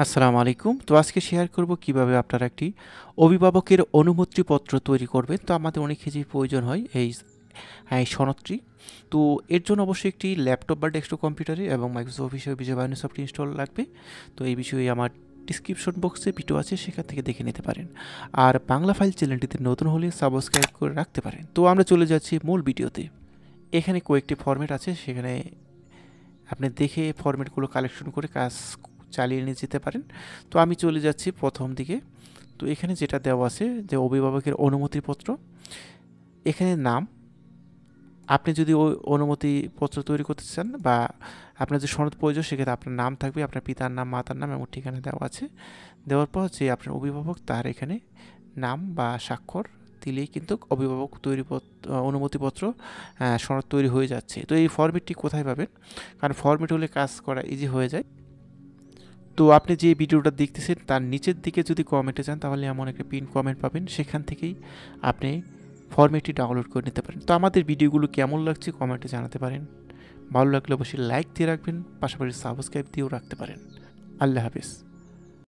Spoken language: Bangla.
আসসালামু আলাইকুম। তো আজকে শেয়ার করব কিভাবে আপনারা একটি অভিভাবকের অনুমতিপত্র তৈরি করবেন। তো আমাদের অনেক কিছুই প্রয়োজন হয় এই সনদটি। তো এর জন্য অবশ্যই একটি ল্যাপটপ বা ডেস্কটপ কম্পিউটারে এবং মাইক্রোসফট অফিসে বিজয় মাইক্রোসফট ইনস্টল লাগবে। তো এই বিষয়ে আমার ডিসক্রিপশন বক্সে ভিডিও আছে, সেখান থেকে দেখে নিতে পারেন। আর বাংলা ফাইল চ্যানেলটিতে নতুন হলে সাবস্ক্রাইব করে রাখতে পারেন। তো আমরা চলে যাচ্ছি মূল ভিডিওতে। এখানে কয়েকটি ফরম্যাট আছে, সেখানে আপনি দেখে ফরম্যাটগুলো কালেকশন করে কাজ চালিয়ে নিয়ে যেতে পারেন। তো আমি চলে যাচ্ছি প্রথম দিকে। তো এখানে যেটা দেওয়া আছে যে অভিভাবকের অনুমতিপত্র, এখানে নাম, আপনি যদি ওই অনুমতিপত্র তৈরি করতে চান বা আপনার যে সনদ প্রয়োজন সেক্ষেত্রে আপনার নাম থাকবে, আপনার পিতার নাম, মাতার নাম এবং ঠিকানা দেওয়া আছে। দেওয়ার পর যে আপনার অভিভাবক তার এখানে নাম বা স্বাক্ষর দিলেই কিন্তু অভিভাবক অনুমতিপত্র সনদ তৈরি হয়ে যাচ্ছে। তো এই ফর্মেটটি কোথায় পাবেন? কারণ ফর্মেট হলে কাজ করা ইজি হয়ে যায়। তো আপনি যে ভিডিওটা দেখতেছেন তার নিচের দিকে যদি কমেন্টে যান তাহলে এমন একটা পিন কমেন্ট পাবেন, সেখান থেকেই আপনি ফরম্যাটটি ডাউনলোড করে নিতে পারেন। তো আমাদের ভিডিওগুলো কেমন লাগছে কমেন্টে জানাতে পারেন। ভালো লাগলে অবশ্যই লাইক দিয়ে রাখবেন, পাশাপাশি সাবস্ক্রাইব দিয়েও রাখতে পারেন। আল্লাহ হাফেজ।